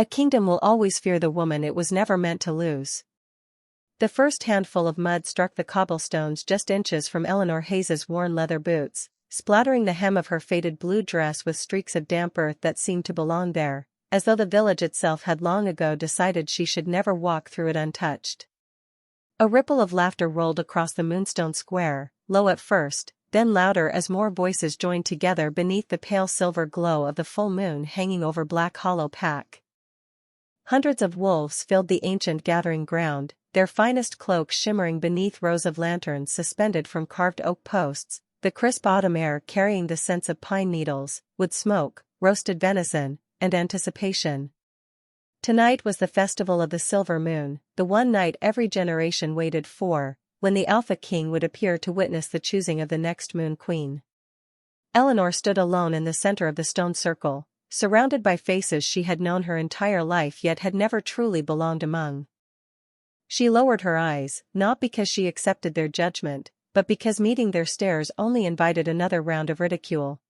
A kingdom will always fear the woman it was never meant to lose. The first handful of mud struck the cobblestones just inches from Eleanor Hayes's worn leather boots, splattering the hem of her faded blue dress with streaks of damp earth that seemed to belong there, as though the village itself had long ago decided she should never walk through it untouched. A ripple of laughter rolled across the Moonstone Square, low at first, then louder as more voices joined together beneath the pale silver glow of the full moon hanging over Black Hollow Pack. Hundreds of wolves filled the ancient gathering ground, their finest cloaks shimmering beneath rows of lanterns suspended from carved oak posts, the crisp autumn air carrying the scents of pine needles, wood smoke, roasted venison, and anticipation. Tonight was the festival of the silver moon, the one night every generation waited for, when the Alpha King would appear to witness the choosing of the next Moon Queen. Eleanor stood alone in the center of the stone circle, surrounded by faces she had known her entire life yet had never truly belonged among. She lowered her eyes, not because she accepted their judgment, but because meeting their stares only invited another round of ridicule.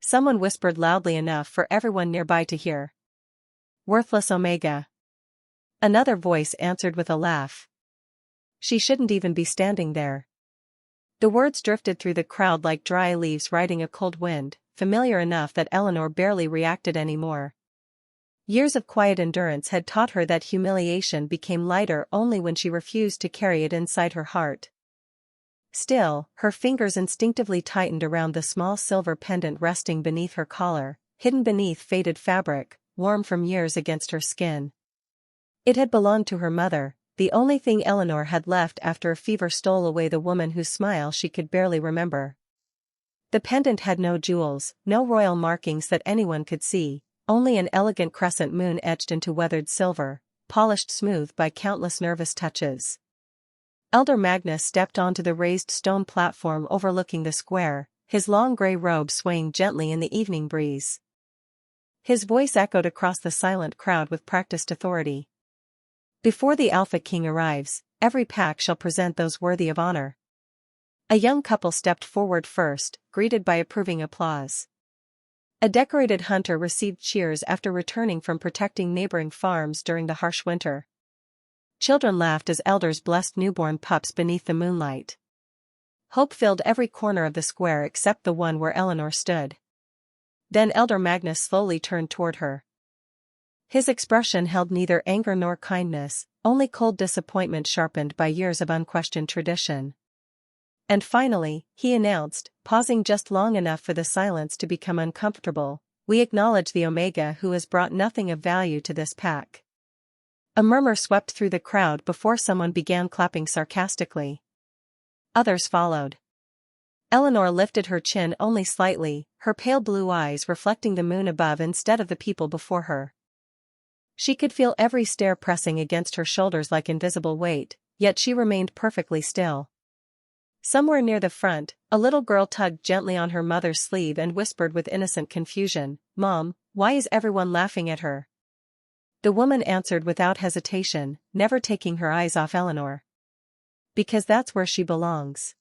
Someone whispered loudly enough for everyone nearby to hear. "Worthless Omega." Another voice answered with a laugh. "She shouldn't even be standing there." The words drifted through the crowd like dry leaves riding a cold wind, familiar enough that Eleanor barely reacted anymore. Years of quiet endurance had taught her that humiliation became lighter only when she refused to carry it inside her heart. Still, her fingers instinctively tightened around the small silver pendant resting beneath her collar, hidden beneath faded fabric, warm from years against her skin. It had belonged to her mother, the only thing Eleanor had left after a fever stole away the woman whose smile she could barely remember. The pendant had no jewels, no royal markings that anyone could see, only an elegant crescent moon etched into weathered silver, polished smooth by countless nervous touches. Elder Magnus stepped onto the raised stone platform overlooking the square, his long gray robe swaying gently in the evening breeze. His voice echoed across the silent crowd with practiced authority. "Before the Alpha King arrives, every pack shall present those worthy of honor." A young couple stepped forward first, greeted by approving applause. A decorated hunter received cheers after returning from protecting neighboring farms during the harsh winter. Children laughed as elders blessed newborn pups beneath the moonlight. Hope filled every corner of the square except the one where Eleanor stood. Then Elder Magnus slowly turned toward her. His expression held neither anger nor kindness, only cold disappointment sharpened by years of unquestioned tradition. And finally, he announced, pausing just long enough for the silence to become uncomfortable, "We acknowledge the Omega who has brought nothing of value to this pack." A murmur swept through the crowd before someone began clapping sarcastically. Others followed. Eleanor lifted her chin only slightly, her pale blue eyes reflecting the moon above instead of the people before her. She could feel every stare pressing against her shoulders like invisible weight, yet she remained perfectly still. Somewhere near the front, a little girl tugged gently on her mother's sleeve and whispered with innocent confusion, "Mom, why is everyone laughing at her?" The woman answered without hesitation, never taking her eyes off Eleanor. "Because that's where she belongs."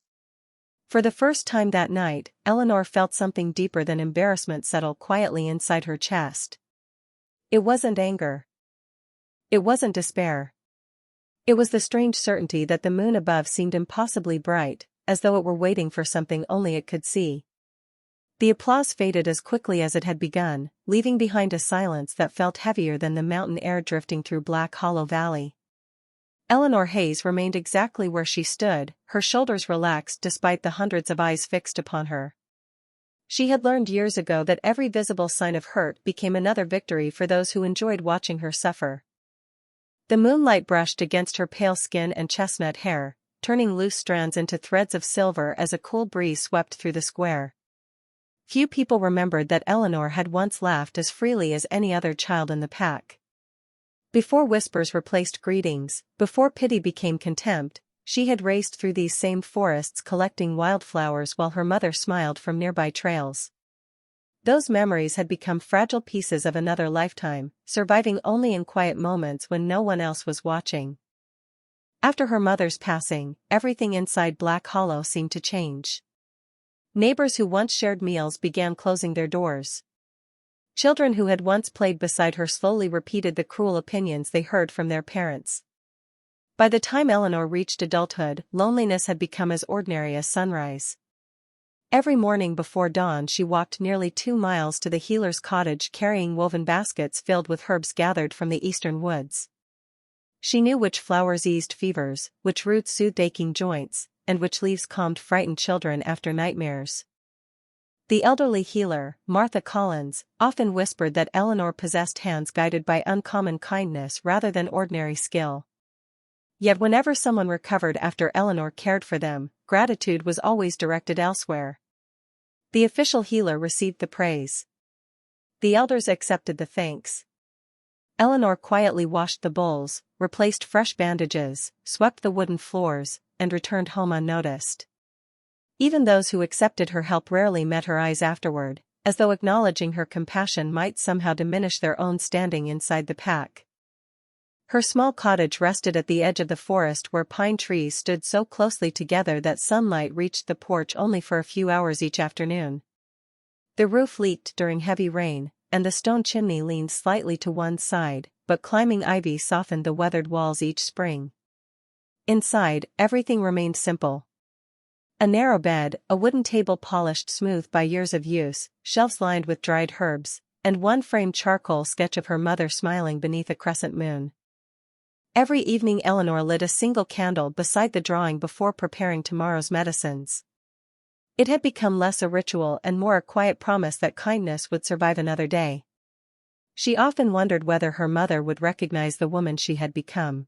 For the first time that night, Eleanor felt something deeper than embarrassment settle quietly inside her chest. It wasn't anger. It wasn't despair. It was the strange certainty that the moon above seemed impossibly bright, as though it were waiting for something only it could see. The applause faded as quickly as it had begun, leaving behind a silence that felt heavier than the mountain air drifting through Black Hollow Valley. Eleanor Hayes remained exactly where she stood, her shoulders relaxed despite the hundreds of eyes fixed upon her. She had learned years ago that every visible sign of hurt became another victory for those who enjoyed watching her suffer. The moonlight brushed against her pale skin and chestnut hair, turning loose strands into threads of silver as a cool breeze swept through the square. Few people remembered that Eleanor had once laughed as freely as any other child in the pack. Before whispers replaced greetings, before pity became contempt, she had raced through these same forests collecting wildflowers while her mother smiled from nearby trails. Those memories had become fragile pieces of another lifetime, surviving only in quiet moments when no one else was watching. After her mother's passing, everything inside Black Hollow seemed to change. Neighbors who once shared meals began closing their doors. Children who had once played beside her slowly repeated the cruel opinions they heard from their parents. By the time Eleanor reached adulthood, loneliness had become as ordinary as sunrise. Every morning before dawn she walked nearly 2 miles to the healer's cottage carrying woven baskets filled with herbs gathered from the eastern woods. She knew which flowers eased fevers, which roots soothed aching joints, and which leaves calmed frightened children after nightmares. The elderly healer, Martha Collins, often whispered that Eleanor possessed hands guided by uncommon kindness rather than ordinary skill. Yet whenever someone recovered after Eleanor cared for them, gratitude was always directed elsewhere. The official healer received the praise. The elders accepted the thanks. Eleanor quietly washed the bowls, replaced fresh bandages, swept the wooden floors, and returned home unnoticed. Even those who accepted her help rarely met her eyes afterward, as though acknowledging her compassion might somehow diminish their own standing inside the pack. Her small cottage rested at the edge of the forest where pine trees stood so closely together that sunlight reached the porch only for a few hours each afternoon. The roof leaked during heavy rain, and the stone chimney leaned slightly to one side, but climbing ivy softened the weathered walls each spring. Inside, everything remained simple. A narrow bed, a wooden table polished smooth by years of use, shelves lined with dried herbs, and one framed charcoal sketch of her mother smiling beneath a crescent moon. Every evening Eleanor lit a single candle beside the drawing before preparing tomorrow's medicines. It had become less a ritual and more a quiet promise that kindness would survive another day. She often wondered whether her mother would recognize the woman she had become.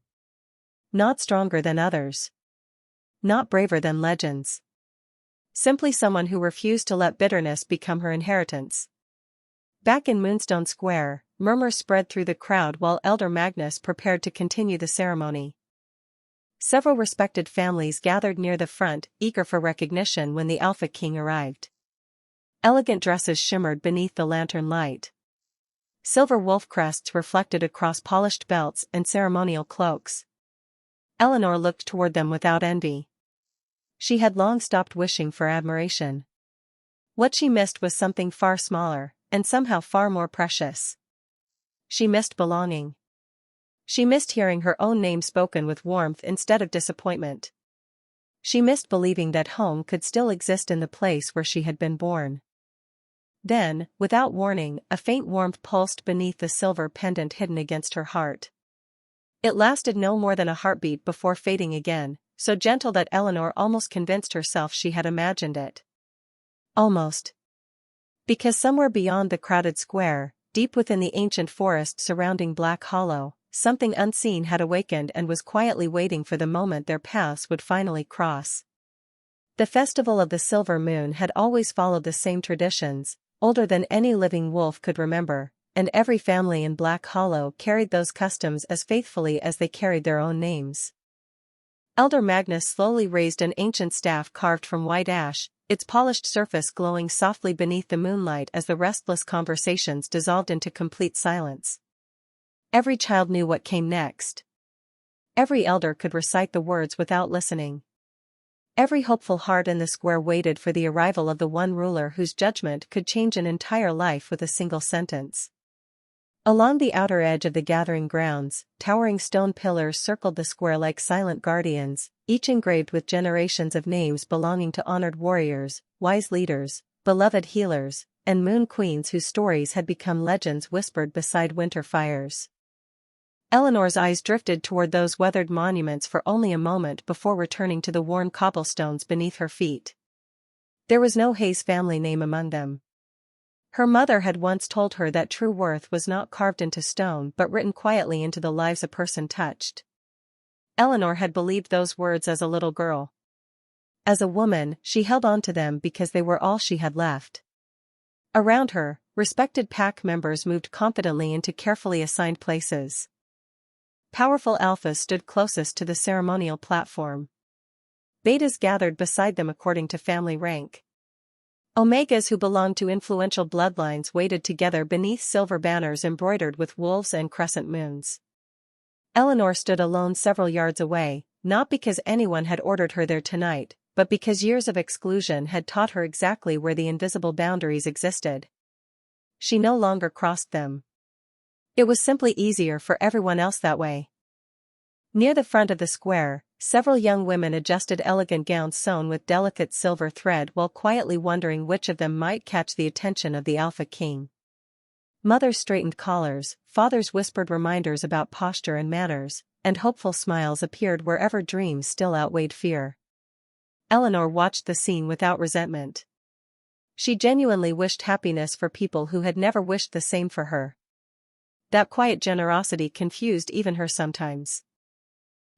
Not stronger than others. Not braver than legends. Simply someone who refused to let bitterness become her inheritance. Back in Moonstone Square, murmurs spread through the crowd while Elder Magnus prepared to continue the ceremony. Several respected families gathered near the front, eager for recognition when the Alpha King arrived. Elegant dresses shimmered beneath the lantern light. Silver wolf crests reflected across polished belts and ceremonial cloaks. Eleanor looked toward them without envy. She had long stopped wishing for admiration. What she missed was something far smaller, and somehow far more precious. She missed belonging. She missed hearing her own name spoken with warmth instead of disappointment. She missed believing that home could still exist in the place where she had been born. Then, without warning, a faint warmth pulsed beneath the silver pendant hidden against her heart. It lasted no more than a heartbeat before fading again, so gentle that Eleanor almost convinced herself she had imagined it. Almost. Because somewhere beyond the crowded square, deep within the ancient forest surrounding Black Hollow, something unseen had awakened and was quietly waiting for the moment their paths would finally cross. The festival of the silver moon had always followed the same traditions, older than any living wolf could remember, and every family in Black Hollow carried those customs as faithfully as they carried their own names. Elder Magnus slowly raised an ancient staff carved from white ash, its polished surface glowing softly beneath the moonlight as the restless conversations dissolved into complete silence. Every child knew what came next. Every elder could recite the words without listening. Every hopeful heart in the square waited for the arrival of the one ruler whose judgment could change an entire life with a single sentence. Along the outer edge of the gathering grounds, towering stone pillars circled the square like silent guardians, each engraved with generations of names belonging to honored warriors, wise leaders, beloved healers, and moon queens whose stories had become legends whispered beside winter fires. Eleanor's eyes drifted toward those weathered monuments for only a moment before returning to the worn cobblestones beneath her feet. There was no Hayes family name among them. Her mother had once told her that true worth was not carved into stone but written quietly into the lives a person touched. Eleanor had believed those words as a little girl. As a woman, she held on to them because they were all she had left. Around her, respected pack members moved confidently into carefully assigned places. Powerful alphas stood closest to the ceremonial platform. Betas gathered beside them according to family rank. Omegas who belonged to influential bloodlines waited together beneath silver banners embroidered with wolves and crescent moons. Eleanor stood alone several yards away, not because anyone had ordered her there tonight, but because years of exclusion had taught her exactly where the invisible boundaries existed. she no longer crossed them. It was simply easier for everyone else that way. Near the front of the square, several young women adjusted elegant gowns sewn with delicate silver thread while quietly wondering which of them might catch the attention of the Alpha King. Mothers straightened collars, fathers whispered reminders about posture and manners, and hopeful smiles appeared wherever dreams still outweighed fear. Eleanor watched the scene without resentment. She genuinely wished happiness for people who had never wished the same for her. That quiet generosity confused even her sometimes.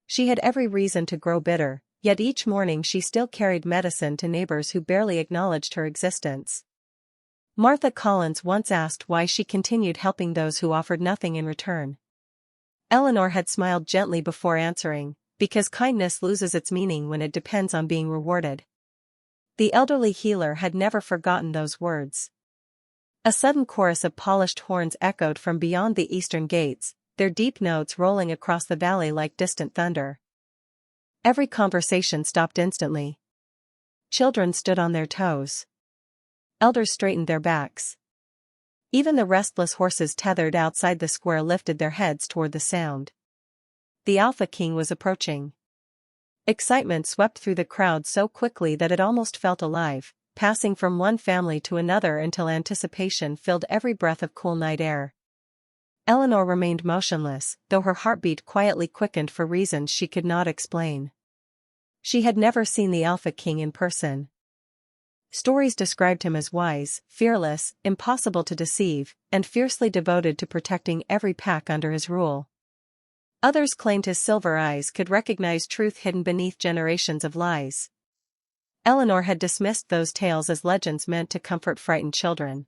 She had every reason to grow bitter, yet each morning she still carried medicine to neighbors who barely acknowledged her existence. Martha Collins once asked why she continued helping those who offered nothing in return. Eleanor had smiled gently before answering, because kindness loses its meaning when it depends on being rewarded. The elderly healer had never forgotten those words. A sudden chorus of polished horns echoed from beyond the eastern gates, their deep notes rolling across the valley like distant thunder. Every conversation stopped instantly. Children stood on their toes. Elders straightened their backs. Even the restless horses tethered outside the square lifted their heads toward the sound. The Alpha King was approaching. Excitement swept through the crowd so quickly that it almost felt alive, passing from one family to another until anticipation filled every breath of cool night air. Eleanor remained motionless, though her heartbeat quietly quickened for reasons she could not explain. She had never seen the Alpha King in person. Stories described him as wise, fearless, impossible to deceive, and fiercely devoted to protecting every pack under his rule. Others claimed his silver eyes could recognize truth hidden beneath generations of lies. Eleanor had dismissed those tales as legends meant to comfort frightened children.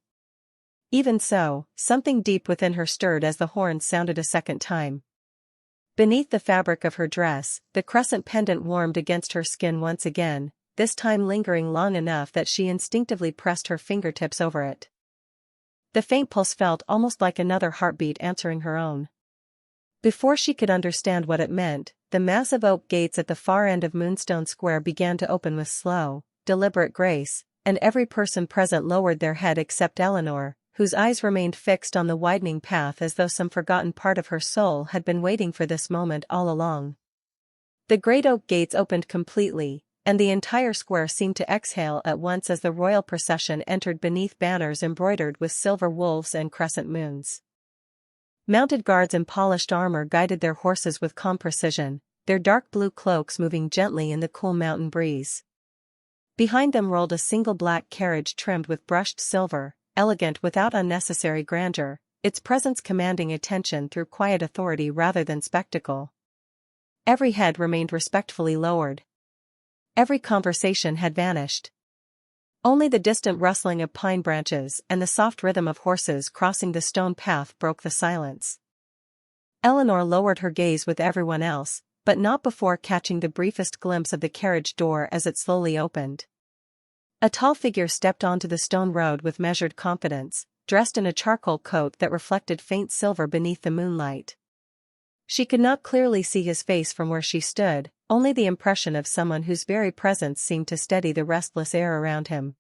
Even so, something deep within her stirred as the horns sounded a second time. Beneath the fabric of her dress, the crescent pendant warmed against her skin once again, this time lingering long enough that she instinctively pressed her fingertips over it. The faint pulse felt almost like another heartbeat answering her own. Before she could understand what it meant, the massive oak gates at the far end of Moonstone Square began to open with slow, deliberate grace, and every person present lowered their head except Eleanor, whose eyes remained fixed on the widening path as though some forgotten part of her soul had been waiting for this moment all along. The great oak gates opened completely, and the entire square seemed to exhale at once as the royal procession entered beneath banners embroidered with silver wolves and crescent moons. Mounted guards in polished armor guided their horses with calm precision, their dark blue cloaks moving gently in the cool mountain breeze. Behind them rolled a single black carriage trimmed with brushed silver, elegant without unnecessary grandeur, its presence commanding attention through quiet authority rather than spectacle. Every head remained respectfully lowered. Every conversation had vanished. Only the distant rustling of pine branches and the soft rhythm of horses crossing the stone path broke the silence. Eleanor lowered her gaze with everyone else, but not before catching the briefest glimpse of the carriage door as it slowly opened. A tall figure stepped onto the stone road with measured confidence, dressed in a charcoal coat that reflected faint silver beneath the moonlight. She could not clearly see his face from where she stood, only the impression of someone whose very presence seemed to steady the restless air around him.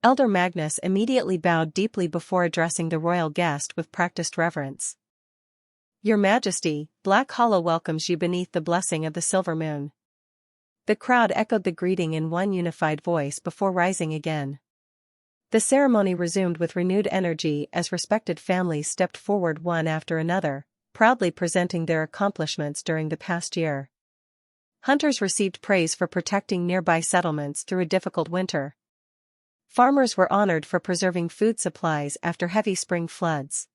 Elder Magnus immediately bowed deeply before addressing the royal guest with practiced reverence. "Your Majesty, Black Hollow welcomes you beneath the blessing of the silver moon." The crowd echoed the greeting in one unified voice before rising again. The ceremony resumed with renewed energy as respected families stepped forward one after another, proudly presenting their accomplishments during the past year. Hunters received praise for protecting nearby settlements through a difficult winter. Farmers were honored for preserving food supplies after heavy spring floods.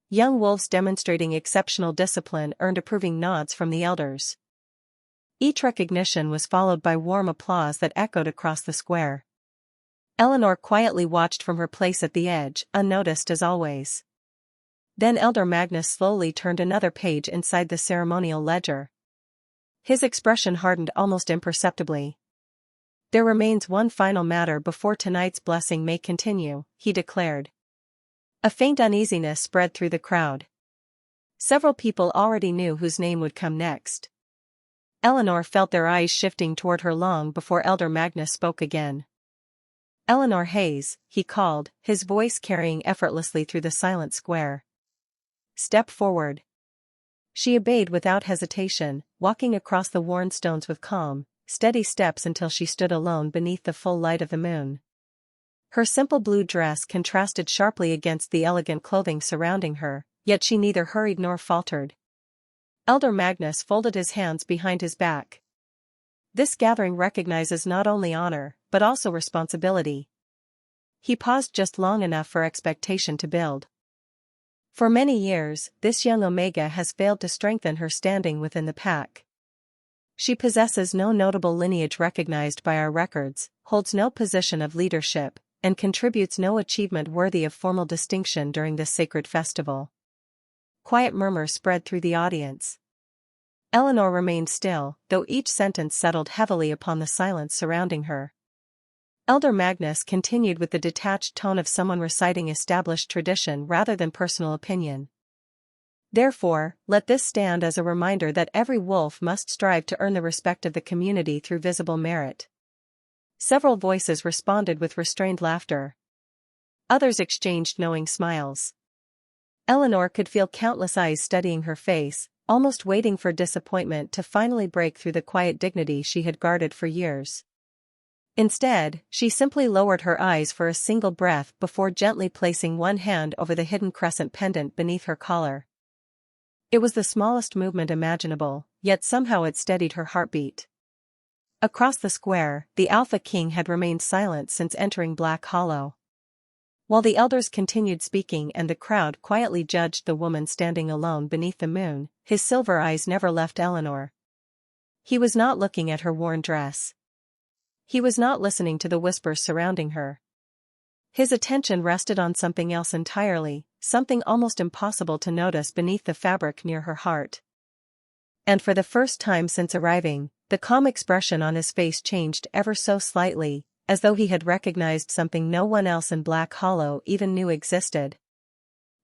Young wolves demonstrating exceptional discipline earned approving nods from the elders. Each recognition was followed by warm applause that echoed across the square. Eleanor quietly watched from her place at the edge, unnoticed as always. Then Elder Magnus slowly turned another page inside the ceremonial ledger. His expression hardened almost imperceptibly. "There remains one final matter before tonight's blessing may continue," he declared. A faint uneasiness spread through the crowd. Several people already knew whose name would come next. Eleanor felt their eyes shifting toward her long before Elder Magnus spoke again. Eleanor Hayes, he called, his voice carrying effortlessly through the silent square. Step forward. She obeyed without hesitation, walking across the worn stones with calm, steady steps until she stood alone beneath the full light of the moon. Her simple blue dress contrasted sharply against the elegant clothing surrounding her, yet she neither hurried nor faltered. Elder Magnus folded his hands behind his back. This gathering recognizes not only honor, but also responsibility. He paused just long enough for expectation to build. For many years, this young Omega has failed to strengthen her standing within the pack. She possesses no notable lineage recognized by our records, holds no position of leadership, and contributes no achievement worthy of formal distinction during this sacred festival. Quiet murmurs spread through the audience. Eleanor remained still, though each sentence settled heavily upon the silence surrounding her. Elder Magnus continued with the detached tone of someone reciting established tradition rather than personal opinion. Therefore, let this stand as a reminder that every wolf must strive to earn the respect of the community through visible merit. Several voices responded with restrained laughter. Others exchanged knowing smiles. Eleanor could feel countless eyes studying her face, almost waiting for disappointment to finally break through the quiet dignity she had guarded for years. Instead, she simply lowered her eyes for a single breath before gently placing one hand over the hidden crescent pendant beneath her collar. It was the smallest movement imaginable, yet somehow it steadied her heartbeat. Across the square, the Alpha King had remained silent since entering Black Hollow. While the elders continued speaking and the crowd quietly judged the woman standing alone beneath the moon, his silver eyes never left Eleanor. He was not looking at her worn dress. He was not listening to the whispers surrounding her. His attention rested on something else entirely, something almost impossible to notice beneath the fabric near her heart. And for the first time since arriving, the calm expression on his face changed ever so slightly, as though he had recognized something no one else in Black Hollow even knew existed.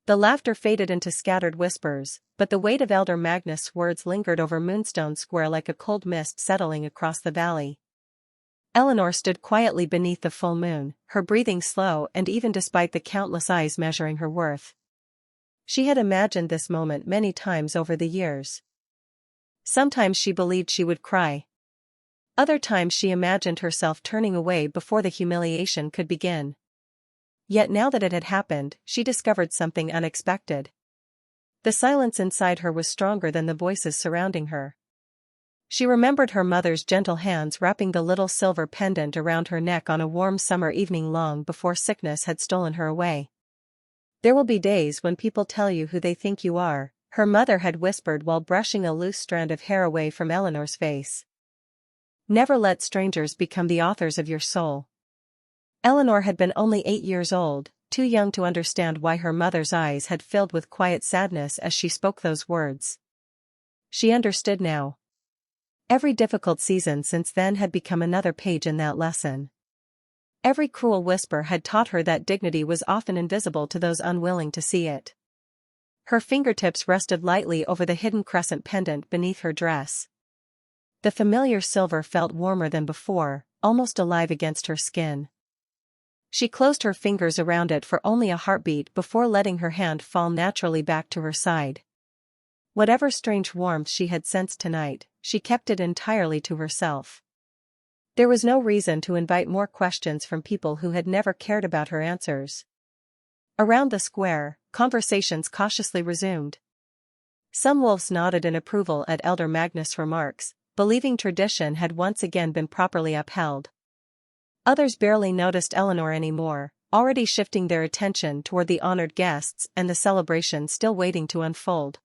The laughter faded into scattered whispers, but the weight of Elder Magnus' words lingered over Moonstone Square like a cold mist settling across the valley. Eleanor stood quietly beneath the full moon, her breathing slow and even despite the countless eyes measuring her worth. She had imagined this moment many times over the years. Sometimes she believed she would cry. Other times she imagined herself turning away before the humiliation could begin. Yet now that it had happened, she discovered something unexpected. The silence inside her was stronger than the voices surrounding her. She remembered her mother's gentle hands wrapping the little silver pendant around her neck on a warm summer evening long before sickness had stolen her away. "There will be days when people tell you who they think you are," her mother had whispered while brushing a loose strand of hair away from Eleanor's face. "Never let strangers become the authors of your soul." Eleanor had been only 8 years old, too young to understand why her mother's eyes had filled with quiet sadness as she spoke those words. She understood now. Every difficult season since then had become another page in that lesson. Every cruel whisper had taught her that dignity was often invisible to those unwilling to see it. Her fingertips rested lightly over the hidden crescent pendant beneath her dress. The familiar silver felt warmer than before, almost alive against her skin. She closed her fingers around it for only a heartbeat before letting her hand fall naturally back to her side. Whatever strange warmth she had sensed tonight, she kept it entirely to herself. There was no reason to invite more questions from people who had never cared about her answers. Around the square, conversations cautiously resumed. Some wolves nodded in approval at Elder Magnus' remarks, believing tradition had once again been properly upheld. Others barely noticed Eleanor anymore, already shifting their attention toward the honored guests and the celebration still waiting to unfold.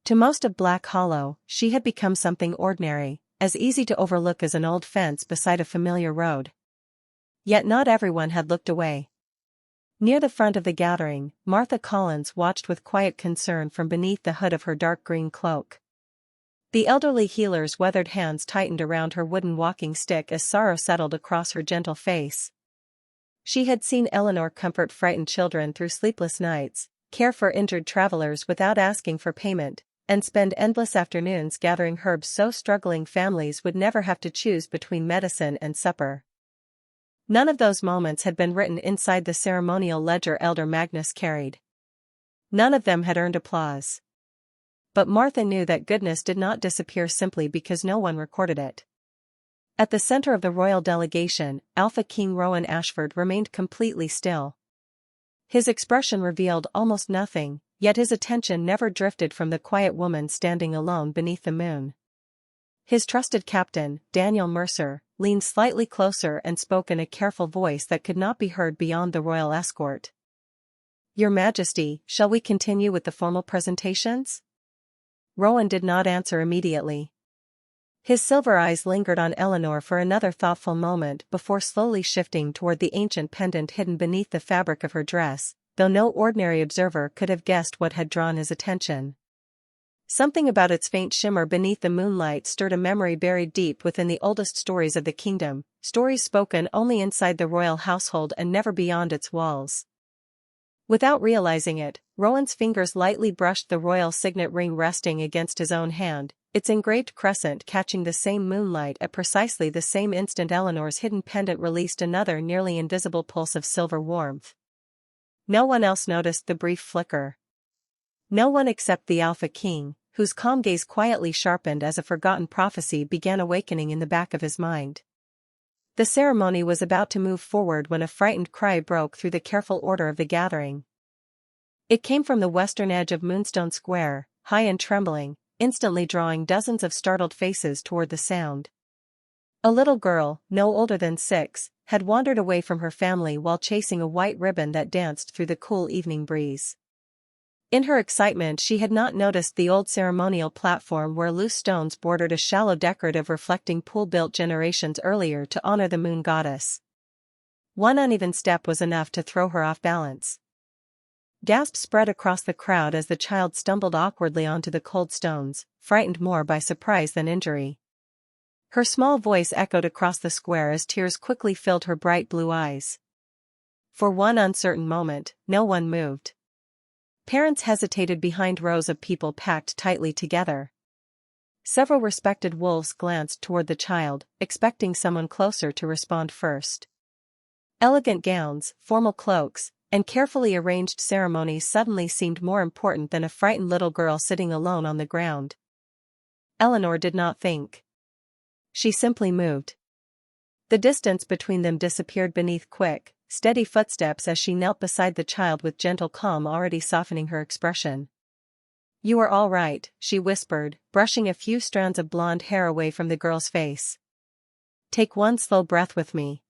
To most of Black Hollow, she had become something ordinary, as easy to overlook as an old fence beside a familiar road. Yet not everyone had looked away. Near the front of the gathering, Martha Collins watched with quiet concern from beneath the hood of her dark green cloak. The elderly healer's weathered hands tightened around her wooden walking stick as sorrow settled across her gentle face. She had seen Eleanor comfort frightened children through sleepless nights, care for injured travelers without asking for payment, and spend endless afternoons gathering herbs so struggling families would never have to choose between medicine and supper. None of those moments had been written inside the ceremonial ledger Elder Magnus carried. None of them had earned applause. But Martha knew that goodness did not disappear simply because no one recorded it. At the center of the royal delegation, Alpha King Rowan Ashford remained completely still. His expression revealed almost nothing, yet his attention never drifted from the quiet woman standing alone beneath the moon. His trusted captain, Daniel Mercer, leaned slightly closer and spoke in a careful voice that could not be heard beyond the royal escort. "Your Majesty, shall we continue with the formal presentations?" Rowan did not answer immediately. His silver eyes lingered on Eleanor for another thoughtful moment before slowly shifting toward the ancient pendant hidden beneath the fabric of her dress, though no ordinary observer could have guessed what had drawn his attention. Something about its faint shimmer beneath the moonlight stirred a memory buried deep within the oldest stories of the kingdom, stories spoken only inside the royal household and never beyond its walls. Without realizing it, Rowan's fingers lightly brushed the royal signet ring resting against his own hand, its engraved crescent catching the same moonlight at precisely the same instant Eleanor's hidden pendant released another nearly invisible pulse of silver warmth. No one else noticed the brief flicker. No one except the Alpha King, whose calm gaze quietly sharpened as a forgotten prophecy began awakening in the back of his mind. The ceremony was about to move forward when a frightened cry broke through the careful order of the gathering. It came from the western edge of Moonstone Square, high and trembling, instantly drawing dozens of startled faces toward the sound. A little girl, no older than 6, had wandered away from her family while chasing a white ribbon that danced through the cool evening breeze. In her excitement, she had not noticed the old ceremonial platform where loose stones bordered a shallow decorative reflecting pool built generations earlier to honor the moon goddess. One uneven step was enough to throw her off balance. Gasps spread across the crowd as the child stumbled awkwardly onto the cold stones, frightened more by surprise than injury. Her small voice echoed across the square as tears quickly filled her bright blue eyes. For one uncertain moment, no one moved. Parents hesitated behind rows of people packed tightly together. Several respected wolves glanced toward the child, expecting someone closer to respond first. Elegant gowns, formal cloaks, and carefully arranged ceremonies suddenly seemed more important than a frightened little girl sitting alone on the ground. Eleanor did not think. She simply moved. The distance between them disappeared beneath quick, steady footsteps as she knelt beside the child with gentle calm already softening her expression. "You are all right," she whispered, brushing a few strands of blonde hair away from the girl's face. "Take one slow breath with me."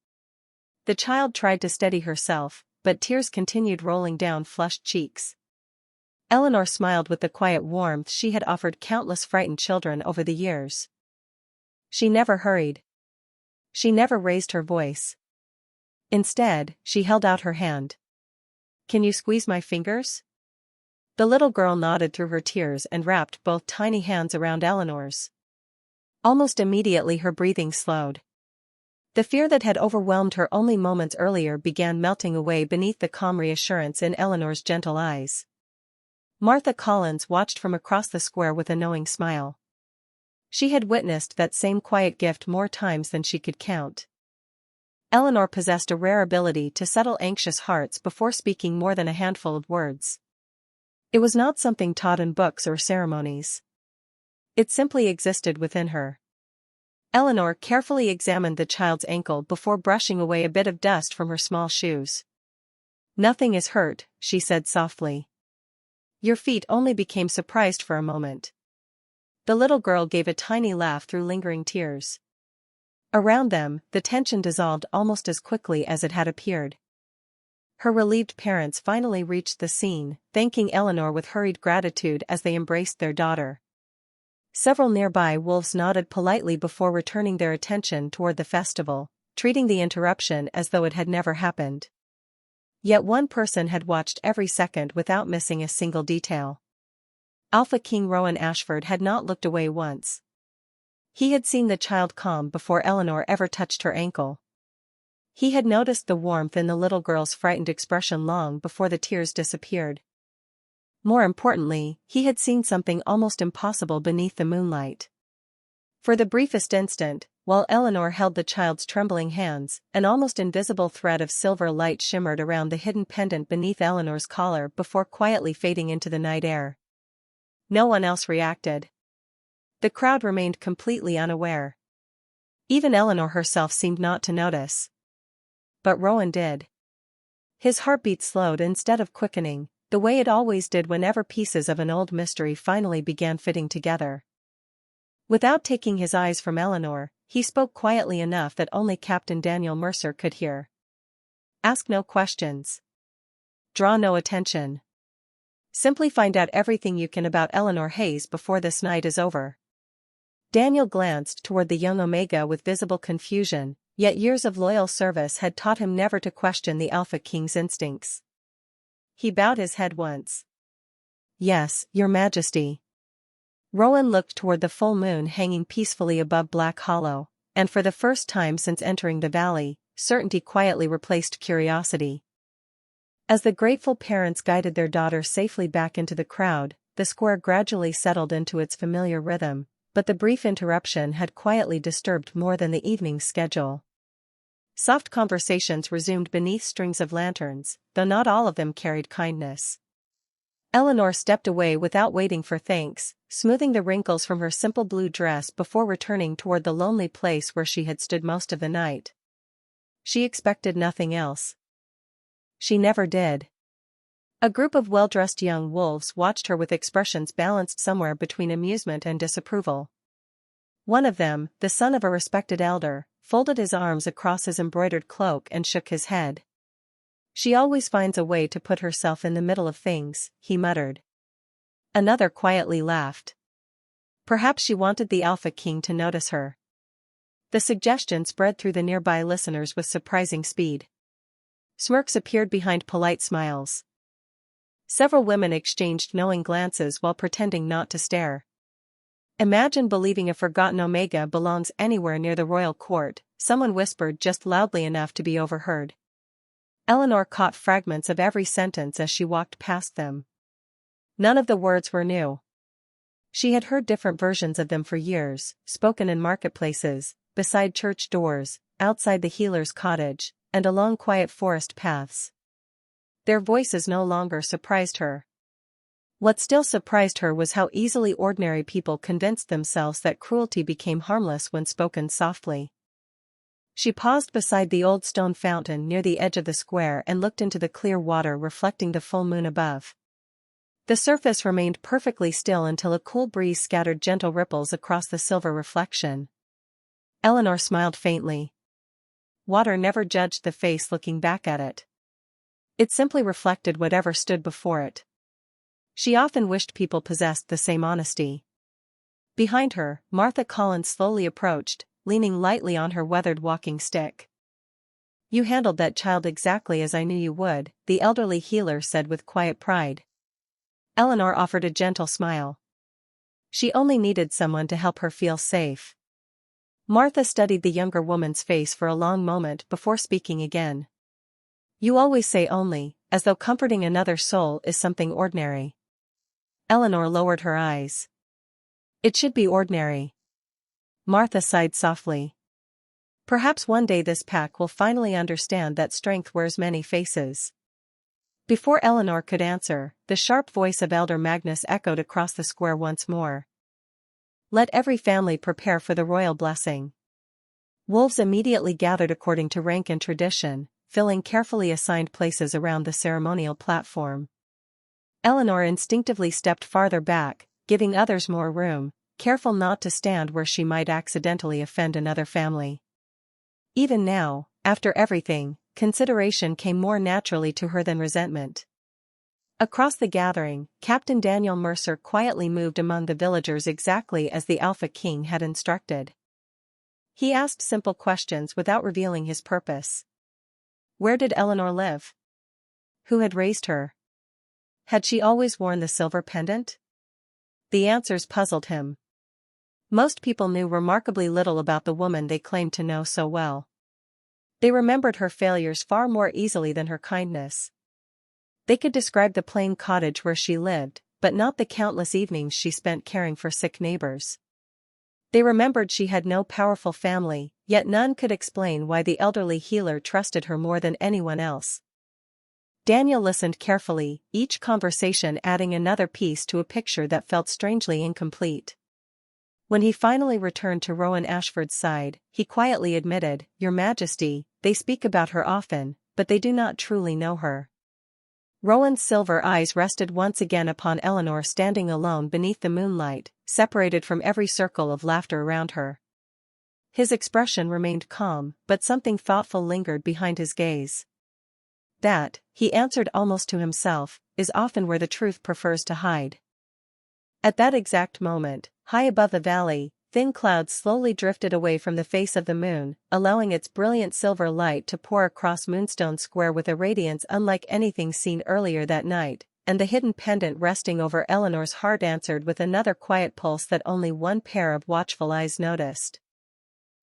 The child tried to steady herself, but tears continued rolling down flushed cheeks. Eleanor smiled with the quiet warmth she had offered countless frightened children over the years. She never hurried. She never raised her voice. Instead, she held out her hand. "Can you squeeze my fingers?" The little girl nodded through her tears and wrapped both tiny hands around Eleanor's. Almost immediately her breathing slowed. The fear that had overwhelmed her only moments earlier began melting away beneath the calm reassurance in Eleanor's gentle eyes. Martha Collins watched from across the square with a knowing smile. She had witnessed that same quiet gift more times than she could count. Eleanor possessed a rare ability to settle anxious hearts before speaking more than a handful of words. It was not something taught in books or ceremonies. It simply existed within her. Eleanor carefully examined the child's ankle before brushing away a bit of dust from her small shoes. "Nothing is hurt," she said softly. "Your feet only became surprised for a moment." The little girl gave a tiny laugh through lingering tears. Around them, the tension dissolved almost as quickly as it had appeared. Her relieved parents finally reached the scene, thanking Eleanor with hurried gratitude as they embraced their daughter. Several nearby wolves nodded politely before returning their attention toward the festival, treating the interruption as though it had never happened. Yet one person had watched every second without missing a single detail. Alpha King Rowan Ashford had not looked away once. He had seen the child calm before Eleanor ever touched her ankle. He had noticed the warmth in the little girl's frightened expression long before the tears disappeared. More importantly, he had seen something almost impossible beneath the moonlight. For the briefest instant, while Eleanor held the child's trembling hands. An almost invisible thread of silver light shimmered around the hidden pendant beneath Eleanor's collar before quietly fading into the night air. No one else reacted. The crowd remained completely unaware. Even Eleanor herself seemed not to notice. But Rowan did. His heartbeat slowed instead of quickening, the way it always did whenever pieces of an old mystery finally began fitting together. Without taking his eyes from Eleanor, he spoke quietly enough that only Captain Daniel Mercer could hear. Ask no questions. Draw no attention. Simply find out everything you can about Eleanor Hayes before this night is over. Daniel glanced toward the young Omega with visible confusion, yet years of loyal service had taught him never to question the Alpha King's instincts. He bowed his head once. Yes, Your Majesty. Rowan looked toward the full moon hanging peacefully above Black Hollow, and for the first time since entering the valley, certainty quietly replaced curiosity. As the grateful parents guided their daughter safely back into the crowd, the square gradually settled into its familiar rhythm, but the brief interruption had quietly disturbed more than the evening's schedule. Soft conversations resumed beneath strings of lanterns, though not all of them carried kindness. Eleanor stepped away without waiting for thanks, smoothing the wrinkles from her simple blue dress before returning toward the lonely place where she had stood most of the night. She expected nothing else. She never did. A group of well-dressed young wolves watched her with expressions balanced somewhere between amusement and disapproval. One of them, the son of a respected elder, folded his arms across his embroidered cloak and shook his head. She always finds a way to put herself in the middle of things, he muttered. Another quietly laughed. Perhaps she wanted the Alpha King to notice her. The suggestion spread through the nearby listeners with surprising speed. Smirks appeared behind polite smiles. Several women exchanged knowing glances while pretending not to stare. Imagine believing a forgotten Omega belongs anywhere near the royal court, someone whispered just loudly enough to be overheard. Eleanor caught fragments of every sentence as she walked past them. None of the words were new. She had heard different versions of them for years, spoken in marketplaces, beside church doors, outside the healer's cottage, and along quiet forest paths. Their voices no longer surprised her. What still surprised her was how easily ordinary people convinced themselves that cruelty became harmless when spoken softly. She paused beside the old stone fountain near the edge of the square and looked into the clear water reflecting the full moon above. The surface remained perfectly still until a cool breeze scattered gentle ripples across the silver reflection. Eleanor smiled faintly. Water never judged the face looking back at it. It simply reflected whatever stood before it. She often wished people possessed the same honesty. Behind her, Martha Collins slowly approached, leaning lightly on her weathered walking stick. You handled that child exactly as I knew you would, the elderly healer said with quiet pride. Eleanor offered a gentle smile. She only needed someone to help her feel safe. Martha studied the younger woman's face for a long moment before speaking again. You always say only, as though comforting another soul is something ordinary. Eleanor lowered her eyes. It should be ordinary. Martha sighed softly. Perhaps one day this pack will finally understand that strength wears many faces. Before Eleanor could answer, the sharp voice of Elder Magnus echoed across the square once more. Let every family prepare for the royal blessing. Wolves immediately gathered according to rank and tradition, filling carefully assigned places around the ceremonial platform. Eleanor instinctively stepped farther back, giving others more room, careful not to stand where she might accidentally offend another family. Even now, after everything, consideration came more naturally to her than resentment. Across the gathering, Captain Daniel Mercer quietly moved among the villagers exactly as the Alpha King had instructed. He asked simple questions without revealing his purpose. Where did Eleanor live? Who had raised her? Had she always worn the silver pendant? The answers puzzled him. Most people knew remarkably little about the woman they claimed to know so well. They remembered her failures far more easily than her kindness. They could describe the plain cottage where she lived, but not the countless evenings she spent caring for sick neighbors. They remembered she had no powerful family, yet none could explain why the elderly healer trusted her more than anyone else. Daniel listened carefully, each conversation adding another piece to a picture that felt strangely incomplete. When he finally returned to Rowan Ashford's side, he quietly admitted, "Your Majesty, they speak about her often, but they do not truly know her." Rowan's silver eyes rested once again upon Eleanor standing alone beneath the moonlight, separated from every circle of laughter around her. His expression remained calm, but something thoughtful lingered behind his gaze. "That," he answered almost to himself, "is often where the truth prefers to hide." At that exact moment, high above the valley, thin clouds slowly drifted away from the face of the moon, allowing its brilliant silver light to pour across Moonstone Square with a radiance unlike anything seen earlier that night, and the hidden pendant resting over Eleanor's heart answered with another quiet pulse that only one pair of watchful eyes noticed.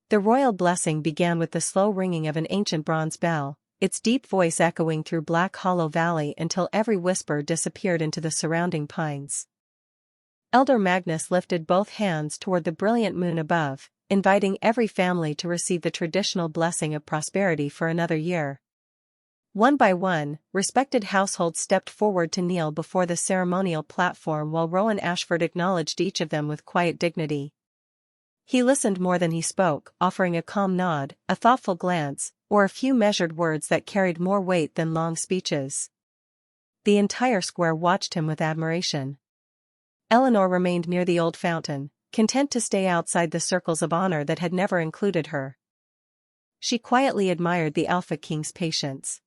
The royal blessing began with the slow ringing of an ancient bronze bell, its deep voice echoing through Black Hollow Valley until every whisper disappeared into the surrounding pines. Elder Magnus lifted both hands toward the brilliant moon above, inviting every family to receive the traditional blessing of prosperity for another year. One by one, respected households stepped forward to kneel before the ceremonial platform while Rowan Ashford acknowledged each of them with quiet dignity. He listened more than he spoke, offering a calm nod, a thoughtful glance, or a few measured words that carried more weight than long speeches. The entire square watched him with admiration. Eleanor remained near the old fountain, content to stay outside the circles of honor that had never included her. She quietly admired the Alpha King's patience.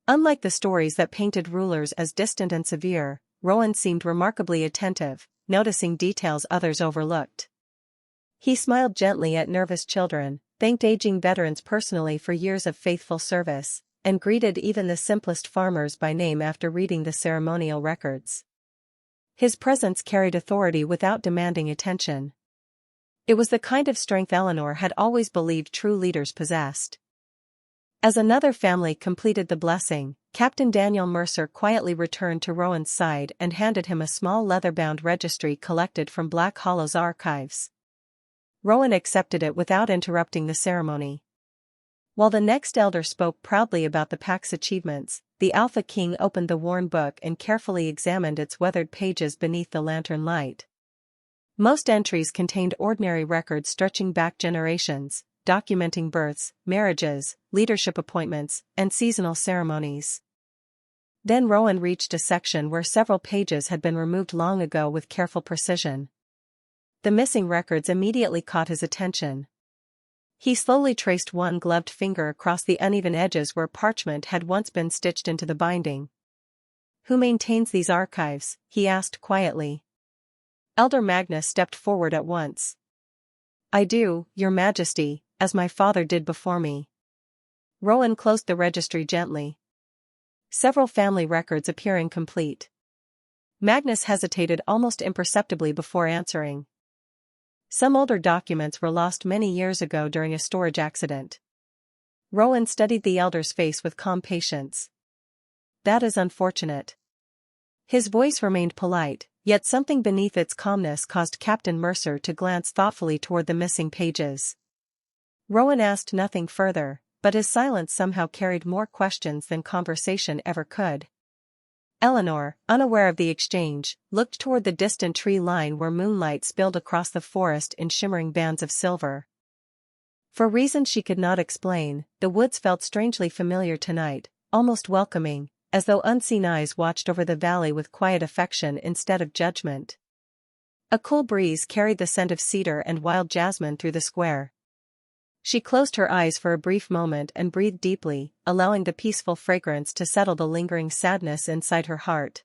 Unlike the stories that painted rulers as distant and severe, Rowan seemed remarkably attentive, noticing details others overlooked. He smiled gently at nervous children, thanked aging veterans personally for years of faithful service, and greeted even the simplest farmers by name after reading the ceremonial records. His presence carried authority without demanding attention. It was the kind of strength Eleanor had always believed true leaders possessed. As another family completed the blessing, Captain Daniel Mercer quietly returned to Rowan's side and handed him a small leather-bound registry collected from Black Hollow's archives. Rowan accepted it without interrupting the ceremony. While the next elder spoke proudly about the pack's achievements, the Alpha King opened the worn book and carefully examined its weathered pages beneath the lantern light. Most entries contained ordinary records stretching back generations, documenting births, marriages, leadership appointments, and seasonal ceremonies. Then Rowan reached a section where several pages had been removed long ago with careful precision. The missing records immediately caught his attention. He slowly traced one gloved finger across the uneven edges where parchment had once been stitched into the binding. "Who maintains these archives?" he asked quietly. Elder Magnus stepped forward at once. "I do, Your Majesty, as my father did before me." Rowan closed the registry gently. Several family records appear incomplete. Magnus hesitated almost imperceptibly before answering. "Some older documents were lost many years ago during a storage accident." Rowan studied the elder's face with calm patience. "That is unfortunate." His voice remained polite, yet something beneath its calmness caused Captain Mercer to glance thoughtfully toward the missing pages. Rowan asked nothing further, but his silence somehow carried more questions than conversation ever could. Eleanor, unaware of the exchange, looked toward the distant tree line where moonlight spilled across the forest in shimmering bands of silver. For reasons she could not explain, the woods felt strangely familiar tonight, almost welcoming, as though unseen eyes watched over the valley with quiet affection instead of judgment. A cool breeze carried the scent of cedar and wild jasmine through the square. She closed her eyes for a brief moment and breathed deeply, allowing the peaceful fragrance to settle the lingering sadness inside her heart.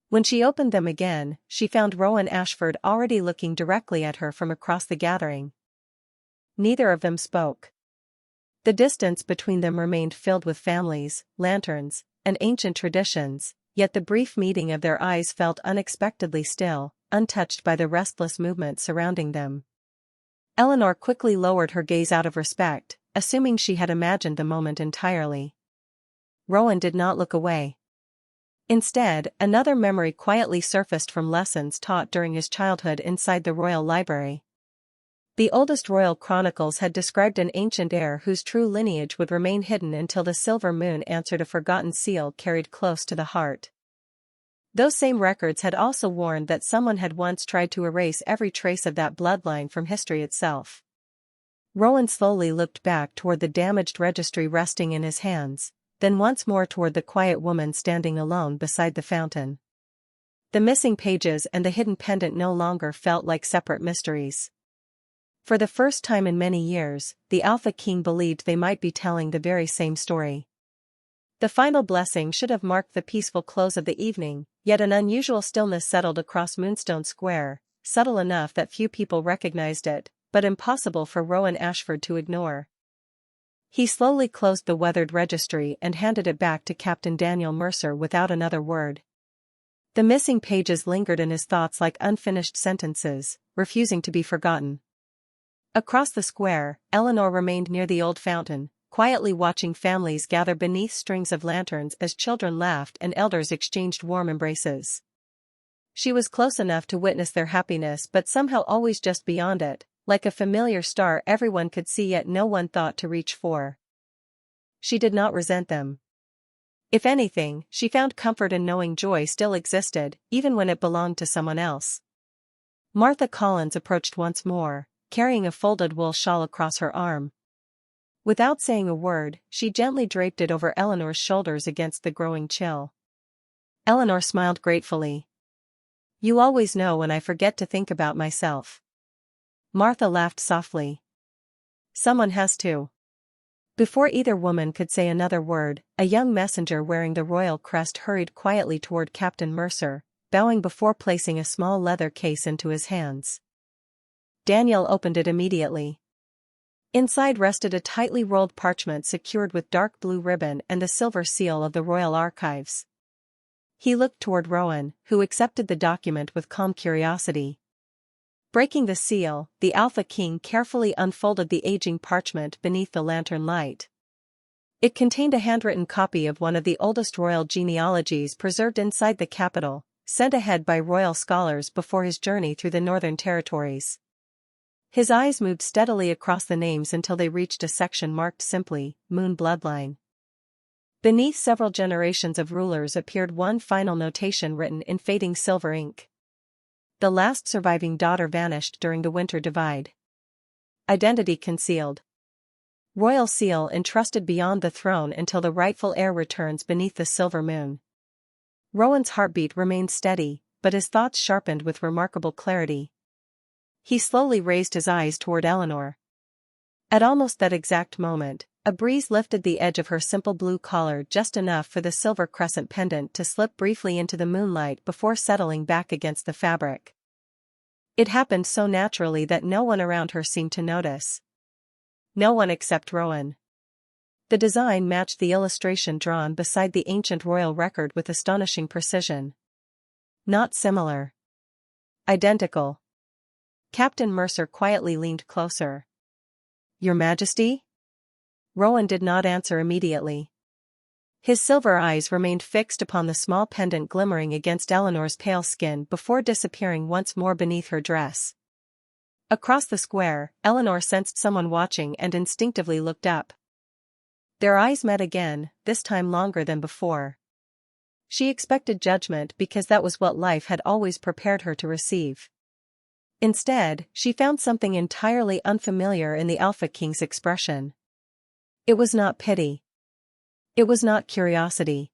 When she opened them again, she found Rowan Ashford already looking directly at her from across the gathering. Neither of them spoke. The distance between them remained filled with families, lanterns, and ancient traditions, yet the brief meeting of their eyes felt unexpectedly still, untouched by the restless movement surrounding them. Eleanor quickly lowered her gaze out of respect, assuming she had imagined the moment entirely. Rowan did not look away. Instead, another memory quietly surfaced from lessons taught during his childhood inside the royal library. The oldest royal chronicles had described an ancient heir whose true lineage would remain hidden until the silver moon answered a forgotten seal carried close to the heart. Those same records had also warned that someone had once tried to erase every trace of that bloodline from history itself. Rowan slowly looked back toward the damaged registry resting in his hands, then once more toward the quiet woman standing alone beside the fountain. The missing pages and the hidden pendant no longer felt like separate mysteries. For the first time in many years, the Alpha King believed they might be telling the very same story. The final blessing should have marked the peaceful close of the evening, yet an unusual stillness settled across Moonstone Square, subtle enough that few people recognized it, but impossible for Rowan Ashford to ignore. He slowly closed the weathered registry and handed it back to Captain Daniel Mercer without another word. The missing pages lingered in his thoughts like unfinished sentences, refusing to be forgotten. Across the square, Eleanor remained near the old fountain, quietly watching families gather beneath strings of lanterns as children laughed and elders exchanged warm embraces. She was close enough to witness their happiness but somehow always just beyond it, like a familiar star everyone could see yet no one thought to reach for. She did not resent them. If anything, she found comfort in knowing joy still existed, even when it belonged to someone else. Martha Collins approached once more, carrying a folded wool shawl across her arm. Without saying a word, she gently draped it over Eleanor's shoulders against the growing chill. Eleanor smiled gratefully. "You always know when I forget to think about myself." Martha laughed softly. "Someone has to." Before either woman could say another word, a young messenger wearing the royal crest hurried quietly toward Captain Mercer, bowing before placing a small leather case into his hands. Daniel opened it immediately. Inside rested a tightly rolled parchment secured with dark blue ribbon and the silver seal of the Royal Archives. He looked toward Rowan, who accepted the document with calm curiosity. Breaking the seal, the Alpha King carefully unfolded the aging parchment beneath the lantern light. It contained a handwritten copy of one of the oldest royal genealogies preserved inside the capital, sent ahead by royal scholars before his journey through the Northern Territories. His eyes moved steadily across the names until they reached a section marked simply, Moon Bloodline. Beneath several generations of rulers appeared one final notation written in fading silver ink. The last surviving daughter vanished during the Winter Divide. Identity concealed. Royal seal entrusted beyond the throne until the rightful heir returns beneath the silver moon. Rowan's heartbeat remained steady, but his thoughts sharpened with remarkable clarity. He slowly raised his eyes toward Eleanor. At almost that exact moment, a breeze lifted the edge of her simple blue collar just enough for the silver crescent pendant to slip briefly into the moonlight before settling back against the fabric. It happened so naturally that no one around her seemed to notice. No one except Rowan. The design matched the illustration drawn beside the ancient royal record with astonishing precision. Not similar. Identical. Captain Mercer quietly leaned closer. "Your Majesty?" Rowan did not answer immediately. His silver eyes remained fixed upon the small pendant glimmering against Eleanor's pale skin before disappearing once more beneath her dress. Across the square, Eleanor sensed someone watching and instinctively looked up. Their eyes met again, this time longer than before. She expected judgment because that was what life had always prepared her to receive. Instead, she found something entirely unfamiliar in the Alpha King's expression. It was not pity. It was not curiosity.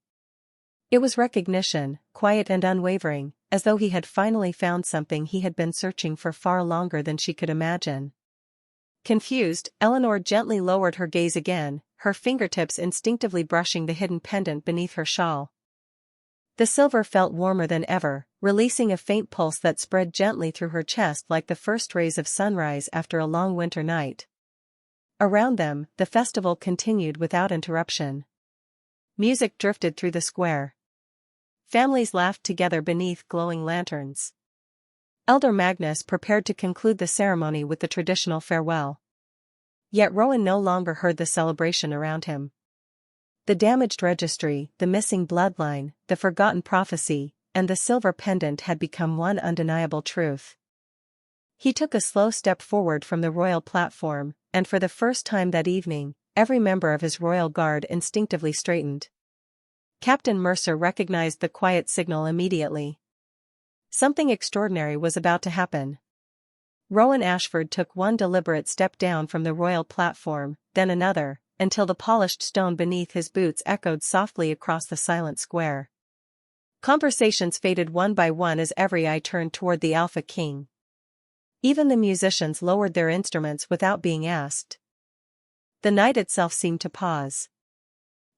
It was recognition, quiet and unwavering, as though he had finally found something he had been searching for far longer than she could imagine. Confused, Eleanor gently lowered her gaze again, her fingertips instinctively brushing the hidden pendant beneath her shawl. The silver felt warmer than ever, releasing a faint pulse that spread gently through her chest like the first rays of sunrise after a long winter night. Around them, the festival continued without interruption. Music drifted through the square. Families laughed together beneath glowing lanterns. Elder Magnus prepared to conclude the ceremony with the traditional farewell. Yet Rowan no longer heard the celebration around him. The damaged registry, the missing bloodline, the forgotten prophecy, and the silver pendant had become one undeniable truth. He took a slow step forward from the royal platform, and for the first time that evening, every member of his royal guard instinctively straightened. Captain Mercer recognized the quiet signal immediately. Something extraordinary was about to happen. Rowan Ashford took one deliberate step down from the royal platform, then another, until the polished stone beneath his boots echoed softly across the silent square. Conversations faded one by one as every eye turned toward the Alpha King. Even the musicians lowered their instruments without being asked. The night itself seemed to pause.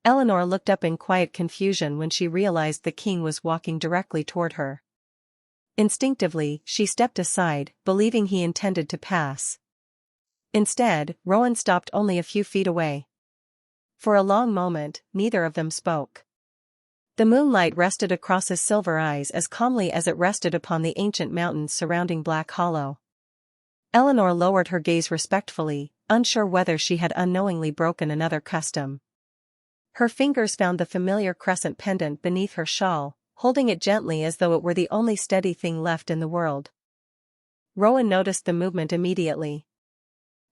Eleanor looked up in quiet confusion when she realized the king was walking directly toward her. Instinctively, she stepped aside, believing he intended to pass. Instead, Rowan stopped only a few feet away. For a long moment, neither of them spoke. The moonlight rested across his silver eyes as calmly as it rested upon the ancient mountains surrounding Black Hollow. Eleanor lowered her gaze respectfully, unsure whether she had unknowingly broken another custom. Her fingers found the familiar crescent pendant beneath her shawl, holding it gently as though it were the only steady thing left in the world. Rowan noticed the movement immediately.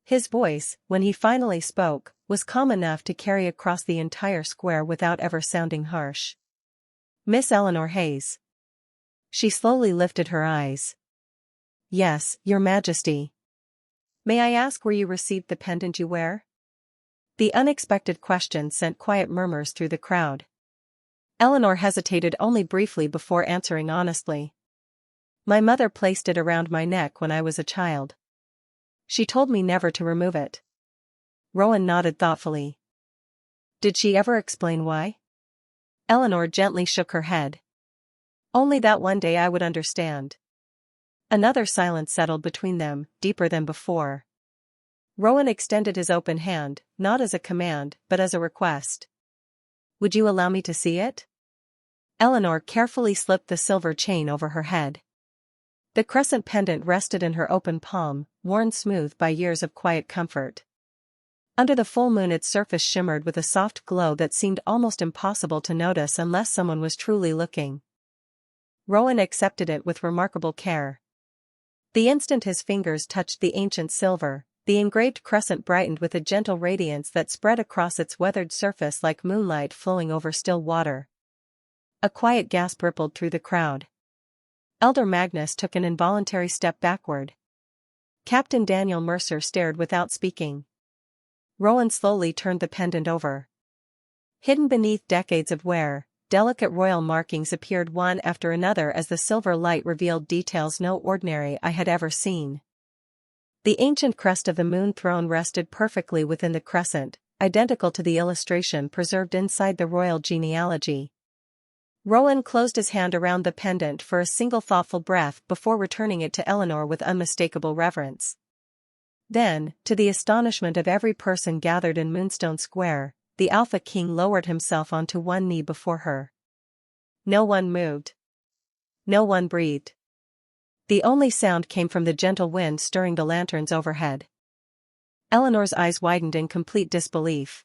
His voice, when he finally spoke, was calm enough to carry across the entire square without ever sounding harsh. "Miss Eleanor Hayes." She slowly lifted her eyes. "Yes, Your Majesty." "May I ask where you received the pendant you wear?" The unexpected question sent quiet murmurs through the crowd. Eleanor hesitated only briefly before answering honestly. "My mother placed it around my neck when I was a child. She told me never to remove it." Rowan nodded thoughtfully. "Did she ever explain why?" Eleanor gently shook her head. "Only that one day I would understand." Another silence settled between them, deeper than before. Rowan extended his open hand, not as a command, but as a request. "Would you allow me to see it?" Eleanor carefully slipped the silver chain over her head. The crescent pendant rested in her open palm, worn smooth by years of quiet comfort. Under the full moon its surface shimmered with a soft glow that seemed almost impossible to notice unless someone was truly looking. Rowan accepted it with remarkable care. The instant his fingers touched the ancient silver, the engraved crescent brightened with a gentle radiance that spread across its weathered surface like moonlight flowing over still water. A quiet gasp rippled through the crowd. Elder Magnus took an involuntary step backward. Captain Daniel Mercer stared without speaking. Rowan slowly turned the pendant over. Hidden beneath decades of wear, delicate royal markings appeared one after another as the silver light revealed details no ordinary eye had ever seen. The ancient crest of the moon throne rested perfectly within the crescent, identical to the illustration preserved inside the royal genealogy. Rowan closed his hand around the pendant for a single thoughtful breath before returning it to Eleanor with unmistakable reverence. Then, to the astonishment of every person gathered in Moonstone Square, the Alpha King lowered himself onto one knee before her. No one moved. No one breathed. The only sound came from the gentle wind stirring the lanterns overhead. Eleanor's eyes widened in complete disbelief.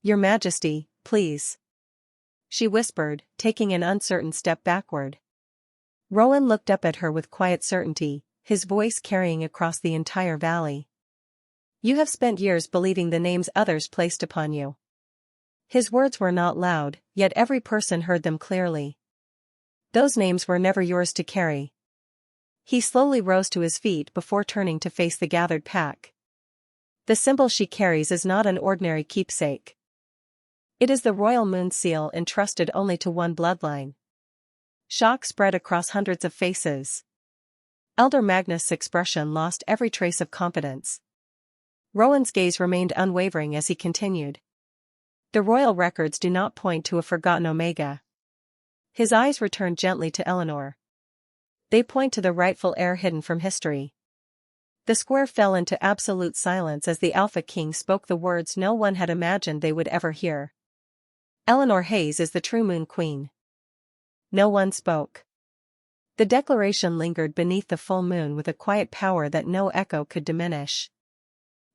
"Your Majesty, please," she whispered, taking an uncertain step backward. Rowan looked up at her with quiet certainty, his voice carrying across the entire valley. "You have spent years believing the names others placed upon you." His words were not loud, yet every person heard them clearly. "Those names were never yours to carry." He slowly rose to his feet before turning to face the gathered pack. "The symbol she carries is not an ordinary keepsake. It is the royal moon seal entrusted only to one bloodline." Shock spread across hundreds of faces. Elder Magnus' expression lost every trace of confidence. Rowan's gaze remained unwavering as he continued. "The royal records do not point to a forgotten Omega." His eyes returned gently to Eleanor. "They point to the rightful heir hidden from history." The square fell into absolute silence as the Alpha King spoke the words no one had imagined they would ever hear. "Eleanor Hayes is the true Moon Queen." No one spoke. The declaration lingered beneath the full moon with a quiet power that no echo could diminish.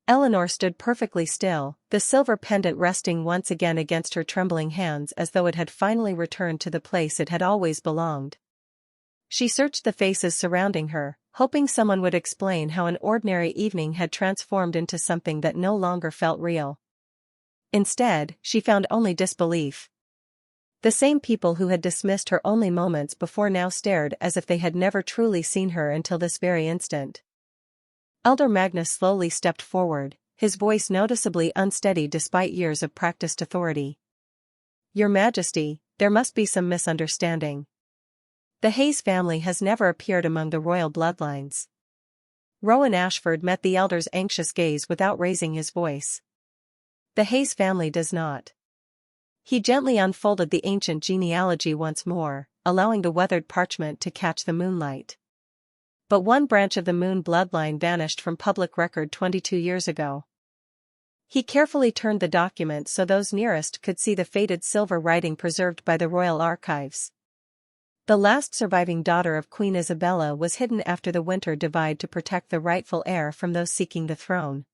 Eleanor stood perfectly still, the silver pendant resting once again against her trembling hands as though it had finally returned to the place it had always belonged. She searched the faces surrounding her, hoping someone would explain how an ordinary evening had transformed into something that no longer felt real. Instead, she found only disbelief. The same people who had dismissed her only moments before now stared as if they had never truly seen her until this very instant. Elder Magnus slowly stepped forward, his voice noticeably unsteady despite years of practiced authority. "Your Majesty, there must be some misunderstanding. The Hayes family has never appeared among the royal bloodlines." Rowan Ashford met the elder's anxious gaze without raising his voice. "The Hayes family does not." He gently unfolded the ancient genealogy once more, allowing the weathered parchment to catch the moonlight. But one branch of the Moon bloodline vanished from public record 22 years ago. He carefully turned the document so those nearest could see the faded silver writing preserved by the royal archives. The last surviving daughter of Queen Isabella was hidden after the winter divide to protect the rightful heir from those seeking the throne.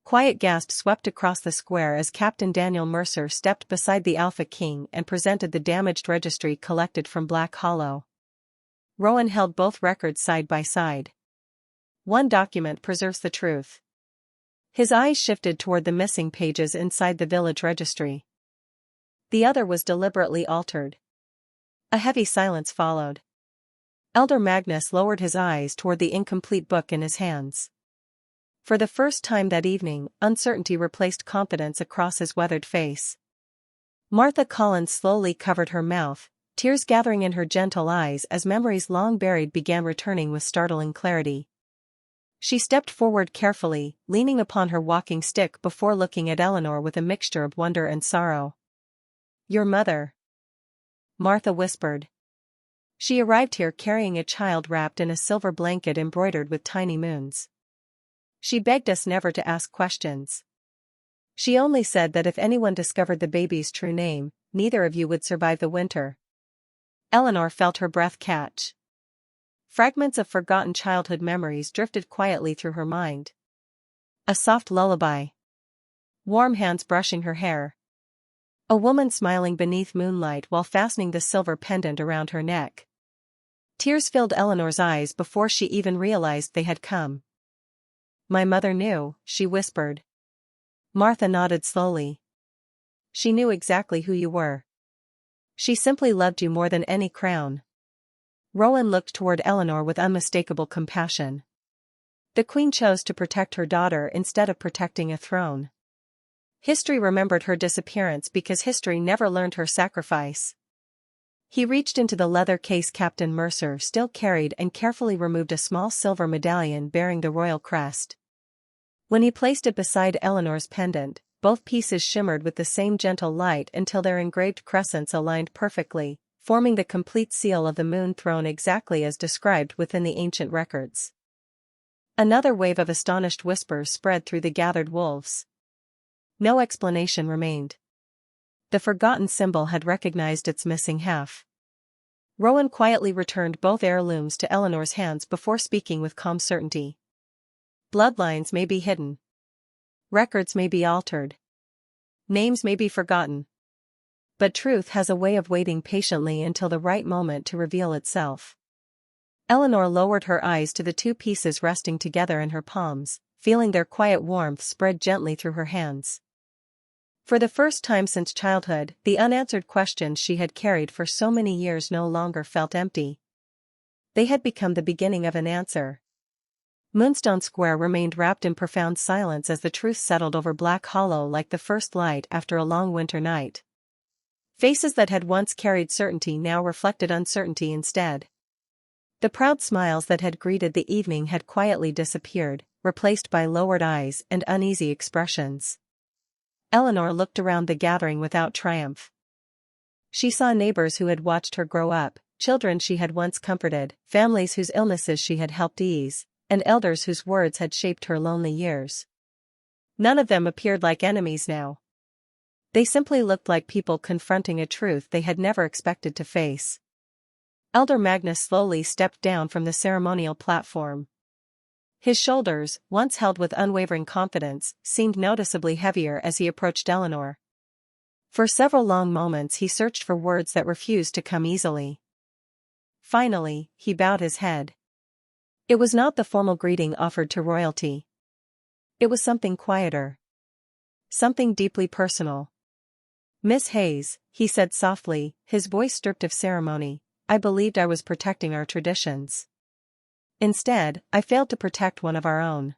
Quiet gasp swept across the square as Captain Daniel Mercer stepped beside the Alpha King and presented the damaged registry collected from Black Hollow. Rowan held both records side by side. One document preserves the truth. His eyes shifted toward the missing pages inside the village registry. The other was deliberately altered. A heavy silence followed. Elder Magnus lowered his eyes toward the incomplete book in his hands. For the first time that evening, uncertainty replaced confidence across his weathered face. Martha Collins slowly covered her mouth, tears gathering in her gentle eyes as memories long buried began returning with startling clarity. She stepped forward carefully, leaning upon her walking stick before looking at Eleanor with a mixture of wonder and sorrow. "Your mother," Martha whispered. "She arrived here carrying a child wrapped in a silver blanket embroidered with tiny moons. She begged us never to ask questions. She only said that if anyone discovered the baby's true name, neither of you would survive the winter." Eleanor felt her breath catch. Fragments of forgotten childhood memories drifted quietly through her mind. A soft lullaby. Warm hands brushing her hair. A woman smiling beneath moonlight while fastening the silver pendant around her neck. Tears filled Eleanor's eyes before she even realized they had come. "My mother knew," she whispered. Martha nodded slowly. "She knew exactly who you were. She simply loved you more than any crown." Rowan looked toward Eleanor with unmistakable compassion. The queen chose to protect her daughter instead of protecting a throne. History remembered her disappearance because history never learned her sacrifice. He reached into the leather case Captain Mercer still carried and carefully removed a small silver medallion bearing the royal crest. When he placed it beside Eleanor's pendant, both pieces shimmered with the same gentle light until their engraved crescents aligned perfectly, forming the complete seal of the moon throne exactly as described within the ancient records. Another wave of astonished whispers spread through the gathered wolves. No explanation remained. The forgotten symbol had recognized its missing half. Rowan quietly returned both heirlooms to Eleanor's hands before speaking with calm certainty. "Bloodlines may be hidden. Records may be altered. Names may be forgotten. But truth has a way of waiting patiently until the right moment to reveal itself." Eleanor lowered her eyes to the two pieces resting together in her palms, feeling their quiet warmth spread gently through her hands. For the first time since childhood, the unanswered questions she had carried for so many years no longer felt empty. They had become the beginning of an answer. Moonstone Square remained wrapped in profound silence as the truth settled over Black Hollow like the first light after a long winter night. Faces that had once carried certainty now reflected uncertainty instead. The proud smiles that had greeted the evening had quietly disappeared, replaced by lowered eyes and uneasy expressions. Eleanor looked around the gathering without triumph. She saw neighbors who had watched her grow up, children she had once comforted, families whose illnesses she had helped ease, and elders whose words had shaped her lonely years. None of them appeared like enemies now. They simply looked like people confronting a truth they had never expected to face. Elder Magnus slowly stepped down from the ceremonial platform. His shoulders, once held with unwavering confidence, seemed noticeably heavier as he approached Eleanor. For several long moments he searched for words that refused to come easily. Finally, he bowed his head. It was not the formal greeting offered to royalty. It was something quieter. Something deeply personal. "Miss Hayes," he said softly, his voice stripped of ceremony, "I believed I was protecting our traditions. Instead, I failed to protect one of our own."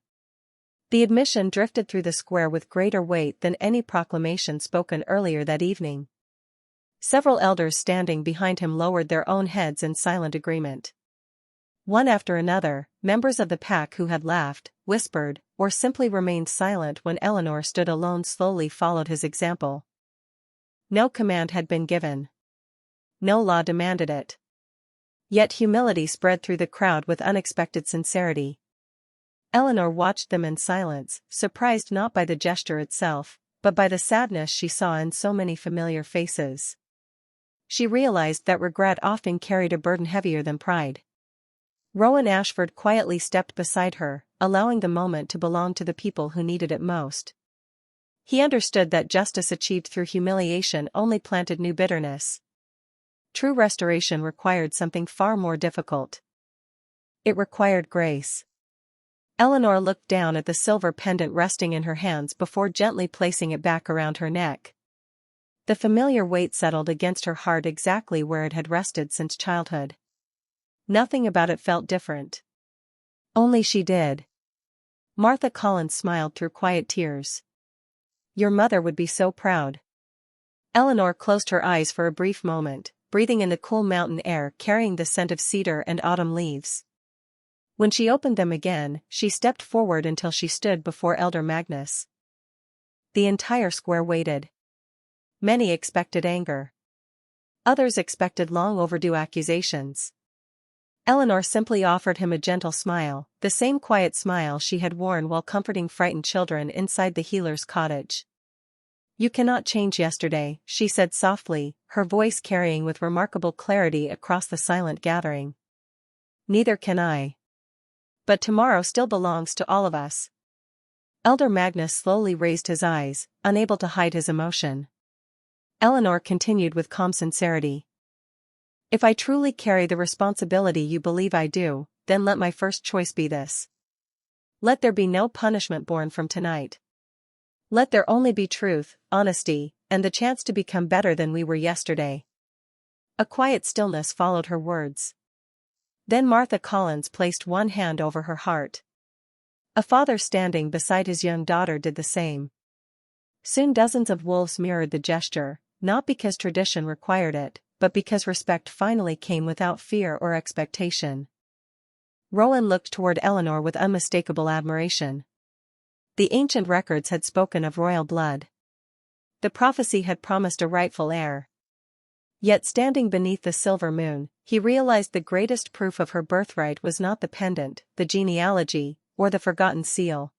The admission drifted through the square with greater weight than any proclamation spoken earlier that evening. Several elders standing behind him lowered their own heads in silent agreement. One after another, members of the pack who had laughed, whispered, or simply remained silent when Eleanor stood alone slowly followed his example. No command had been given. No law demanded it. Yet humility spread through the crowd with unexpected sincerity. Eleanor watched them in silence, surprised not by the gesture itself, but by the sadness she saw in so many familiar faces. She realized that regret often carried a burden heavier than pride. Rowan Ashford quietly stepped beside her, allowing the moment to belong to the people who needed it most. He understood that justice achieved through humiliation only planted new bitterness. True restoration required something far more difficult. It required grace. Eleanor looked down at the silver pendant resting in her hands before gently placing it back around her neck. The familiar weight settled against her heart exactly where it had rested since childhood. Nothing about it felt different. Only she did. Martha Collins smiled through quiet tears. "Your mother would be so proud." Eleanor closed her eyes for a brief moment, breathing in the cool mountain air carrying the scent of cedar and autumn leaves. When she opened them again, she stepped forward until she stood before Elder Magnus. The entire square waited. Many expected anger. Others expected long overdue accusations. Eleanor simply offered him a gentle smile, the same quiet smile she had worn while comforting frightened children inside the healer's cottage. "You cannot change yesterday," she said softly, her voice carrying with remarkable clarity across the silent gathering. "Neither can I. But tomorrow still belongs to all of us." Elder Magnus slowly raised his eyes, unable to hide his emotion. Eleanor continued with calm sincerity. "If I truly carry the responsibility you believe I do, then let my first choice be this. Let there be no punishment born from tonight. Let there only be truth, honesty, and the chance to become better than we were yesterday." A quiet stillness followed her words. Then Martha Collins placed one hand over her heart. A father standing beside his young daughter did the same. Soon dozens of wolves mirrored the gesture, not because tradition required it, but because respect finally came without fear or expectation. Rowan looked toward Eleanor with unmistakable admiration. The ancient records had spoken of royal blood. The prophecy had promised a rightful heir. Yet standing beneath the silver moon, he realized the greatest proof of her birthright was not the pendant, the genealogy, or the forgotten seal.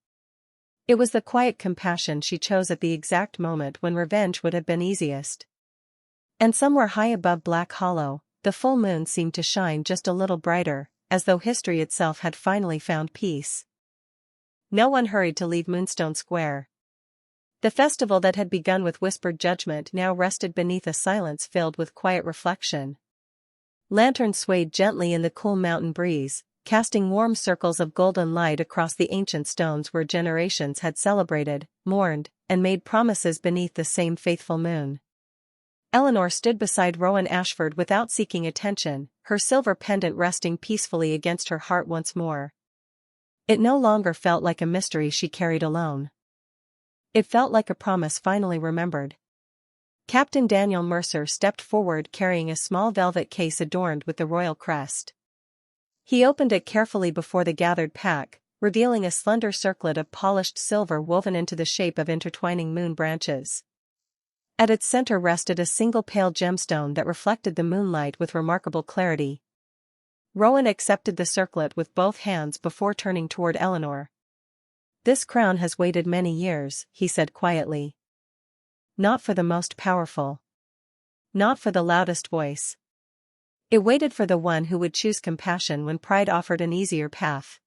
It was the quiet compassion she chose at the exact moment when revenge would have been easiest. And somewhere high above Black Hollow, the full moon seemed to shine just a little brighter, as though history itself had finally found peace. No one hurried to leave Moonstone Square. The festival that had begun with whispered judgment now rested beneath a silence filled with quiet reflection. Lanterns swayed gently in the cool mountain breeze, casting warm circles of golden light across the ancient stones where generations had celebrated, mourned, and made promises beneath the same faithful moon. Eleanor stood beside Rowan Ashford without seeking attention, her silver pendant resting peacefully against her heart once more. It no longer felt like a mystery she carried alone. It felt like a promise finally remembered. Captain Daniel Mercer stepped forward carrying a small velvet case adorned with the royal crest. He opened it carefully before the gathered pack, revealing a slender circlet of polished silver woven into the shape of intertwining moon branches. At its center rested a single pale gemstone that reflected the moonlight with remarkable clarity. Rowan accepted the circlet with both hands before turning toward Eleanor. "This crown has waited many years," he said quietly. "Not for the most powerful. Not for the loudest voice. It waited for the one who would choose compassion when pride offered an easier path."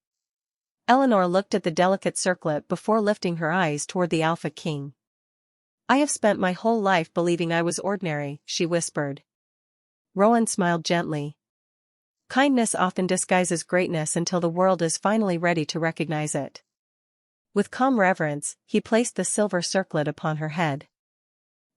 Eleanor looked at the delicate circlet before lifting her eyes toward the Alpha King. "I have spent my whole life believing I was ordinary," she whispered. Rowan smiled gently. Kindness often disguises greatness until the world is finally ready to recognize it. With calm reverence, he placed the silver circlet upon her head.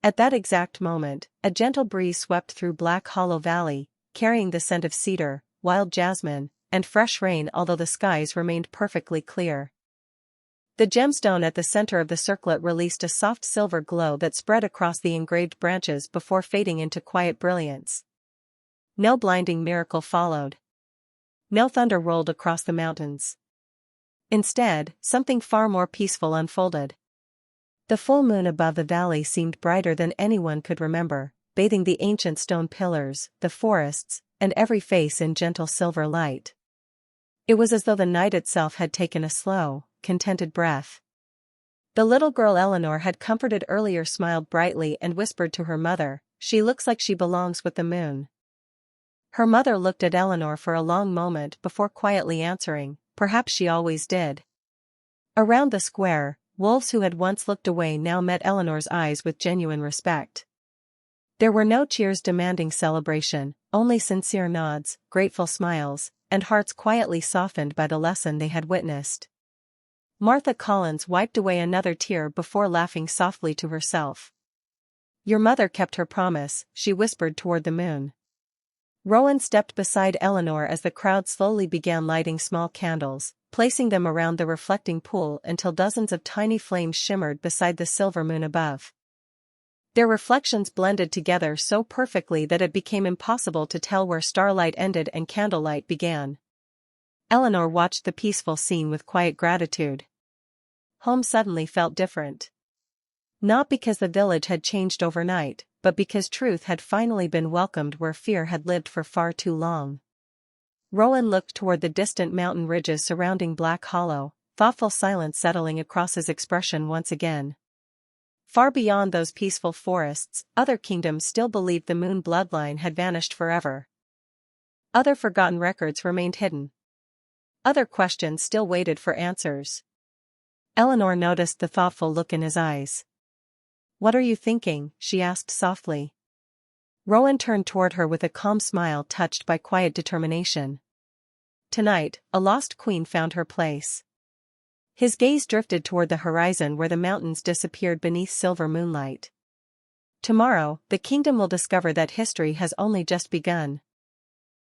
At that exact moment, a gentle breeze swept through Black Hollow Valley, carrying the scent of cedar, wild jasmine, and fresh rain although the skies remained perfectly clear. The gemstone at the center of the circlet released a soft silver glow that spread across the engraved branches before fading into quiet brilliance. No blinding miracle followed. No thunder rolled across the mountains. Instead, something far more peaceful unfolded. The full moon above the valley seemed brighter than anyone could remember, bathing the ancient stone pillars, the forests, and every face in gentle silver light. It was as though the night itself had taken a slow, contented breath. The little girl Eleanor had comforted earlier smiled brightly and whispered to her mother, "She looks like she belongs with the moon." Her mother looked at Eleanor for a long moment before quietly answering, "Perhaps she always did." Around the square, wolves who had once looked away now met Eleanor's eyes with genuine respect. There were no cheers demanding celebration, only sincere nods, grateful smiles, and hearts quietly softened by the lesson they had witnessed. Martha Collins wiped away another tear before laughing softly to herself. "Your mother kept her promise," she whispered toward the moon. Rowan stepped beside Eleanor as the crowd slowly began lighting small candles, placing them around the reflecting pool until dozens of tiny flames shimmered beside the silver moon above. Their reflections blended together so perfectly that it became impossible to tell where starlight ended and candlelight began. Eleanor watched the peaceful scene with quiet gratitude. Home suddenly felt different. Not because the village had changed overnight, but because truth had finally been welcomed where fear had lived for far too long. Rowan looked toward the distant mountain ridges surrounding Black Hollow, thoughtful silence settling across his expression once again. Far beyond those peaceful forests, other kingdoms still believed the moon bloodline had vanished forever. Other forgotten records remained hidden. Other questions still waited for answers. Eleanor noticed the thoughtful look in his eyes. "What are you thinking?" she asked softly. Rowan turned toward her with a calm smile touched by quiet determination. "Tonight, a lost queen found her place." His gaze drifted toward the horizon where the mountains disappeared beneath silver moonlight. "Tomorrow, the kingdom will discover that history has only just begun."